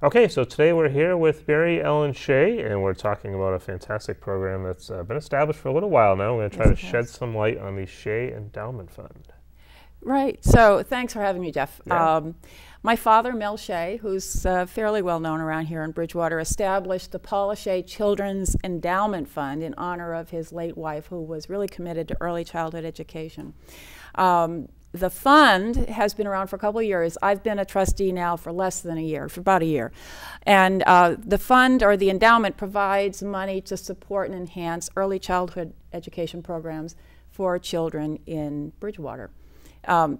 Okay, so today we're here with Mary Ellen Shea, and we're talking about a fantastic program that's been established for a little while now. We're going to try Yes, to it shed has. some light on the Shea Endowment Fund. Right. So thanks for having me, Jeff. Yeah. My father, Mel Shea, who's fairly well known around here in Bridgewater, established the Paula Shea Children's Endowment Fund in honor of his late wife, who was really committed to early childhood education. The fund has been around for a couple of years. I've been a trustee now for less than a year, for about a year. And the fund, or the endowment, provides money to support and enhance early childhood education programs for children in Bridgewater.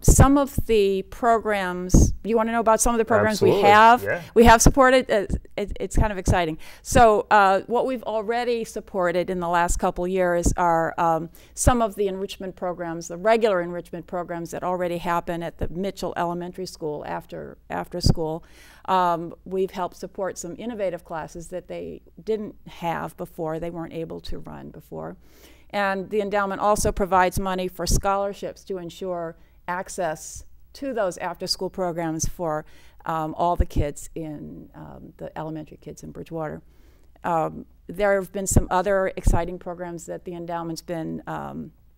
Some of the programs, you want to know about some of the programs Absolutely. Yeah. we have supported? It's kind of exciting. So what we've already supported in the last couple years are some of the enrichment programs, the regular enrichment programs that already happen at the Mitchell Elementary School after school. We've helped support some innovative classes that they didn't have before, they weren't able to run before. And the endowment also provides money for scholarships to ensure access to those after-school programs for all the kids in the elementary kids in Bridgewater. There have been some other exciting programs that the endowment's been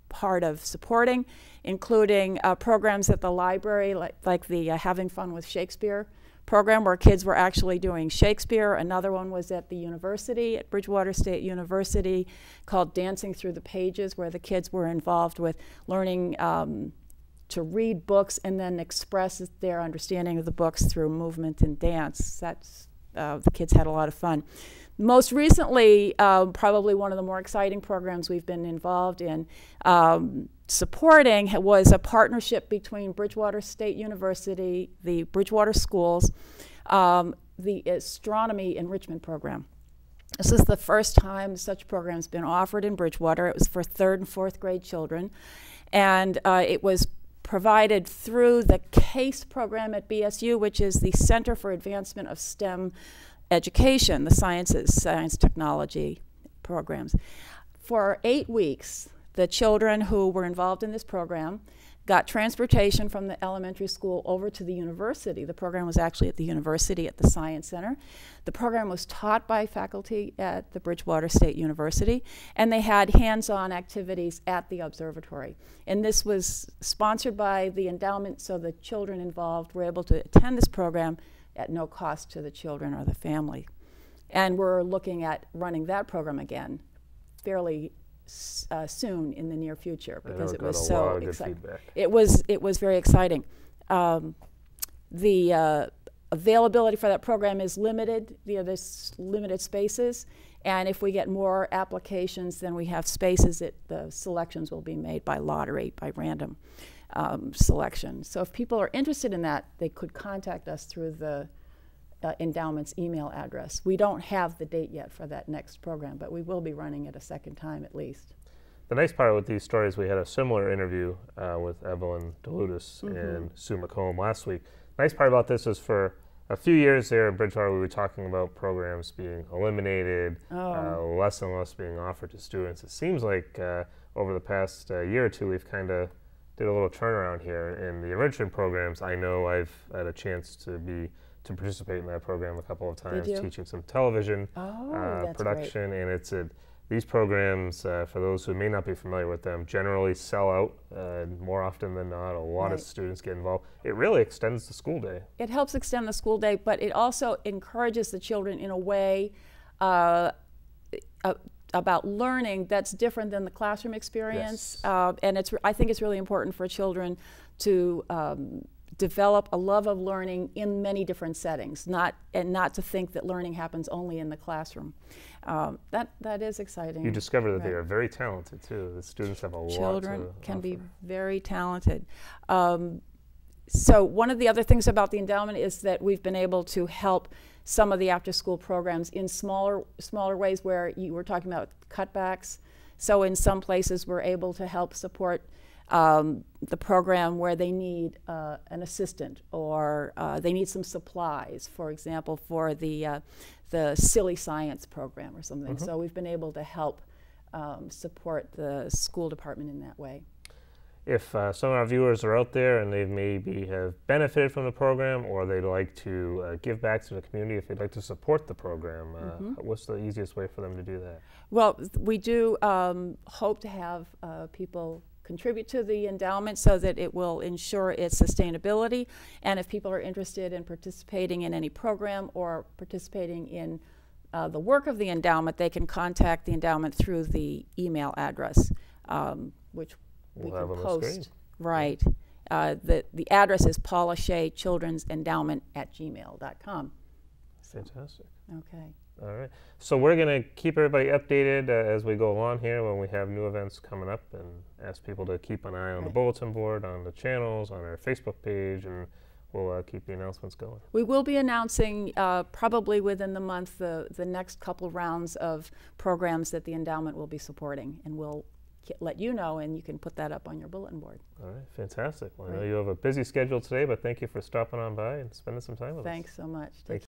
part of supporting, including programs at the library, like the Having Fun with Shakespeare program, where kids were actually doing Shakespeare. Another one was at the university, at Bridgewater State University, called Dancing Through the Pages, where the kids were involved with learning to read books and then express their understanding of the books through movement and dance. That's the kids had a lot of fun. Most recently, probably one of the more exciting programs we've been involved in supporting was a partnership between Bridgewater State University, the Bridgewater schools, the astronomy enrichment program. This is the first time such a program's been offered in Bridgewater. It was for 3rd and 4th grade children, and it was provided through the CASE program at BSU, which is the Center for Advancement of STEM Education, the sciences, science technology programs. For 8 weeks, the children who were involved in this program got transportation from the elementary school over to the university. The program was actually at the university at the Science Center. The program was taught by faculty at the Bridgewater State University, and they had hands-on activities at the observatory. And this was sponsored by the endowment, so the children involved were able to attend this program at no cost to the children or the family. And we're looking at running that program again fairly soon in the near future, because it was so exciting. It was very exciting. The availability for that program is limited. There's limited spaces, and if we get more applications than we have spaces, the selections will be made by lottery, by random selection. So if people are interested in that, they could contact us through the endowment's email address. We don't have the date yet for that next program, but we will be running it a second time at least. The nice part with these stories, we had a similar interview with Evelyn DeLutis and Sue McComb last week. Nice part about this is for a few years there in Bridgewater, we were talking about programs being eliminated, less and less being offered to students. It seems like over the past year or two, we've kind of did a little turnaround here in the enrichment programs. I know I've had a chance to participate in that program a couple of times, teaching some television production, and it's these programs, for those who may not be familiar with them, generally sell out more often than not. A lot of students get involved. It really extends the school day. It helps extend the school day, but it also encourages the children in a way about learning that's different than the classroom experience. Yes. And I think it's really important for children to develop a love of learning in many different settings, not to think that learning happens only in the classroom. That is exciting. You discover that they are very talented too. The students have a lot to offer. Children can be very talented. So one of the other things about the endowment is that we've been able to help some of the after-school programs in smaller ways, where you were talking about cutbacks. So in some places we're able to help support the program where they need an assistant, or they need some supplies, for example, for the silly science program or something. So we've been able to help support the school department in that way. if some of our viewers are out there and they maybe have benefited from the program, or they'd like to give back to the community, if they'd like to support the program, what's the easiest way for them to do that? Well, we do hope to have people contribute to the endowment so that it will ensure its sustainability. And if people are interested in participating in any program or participating in the work of the endowment, they can contact the endowment through the email address, which we can post. Right. The address is Paula Shea Children's Endowment @gmail.com. Fantastic. Okay. All right. So we're going to keep everybody updated as we go along here when we have new events coming up, and ask people to keep an eye on the bulletin board, on the channels, on our Facebook page, and we'll keep the announcements going. We will be announcing probably within the month the next couple rounds of programs that the endowment will be supporting, and we'll let you know, and you can put that up on your bulletin board. All right, fantastic. Well, I know you have a busy schedule today, but thank you for stopping on by and spending some time with us. Thanks so much. Thank you.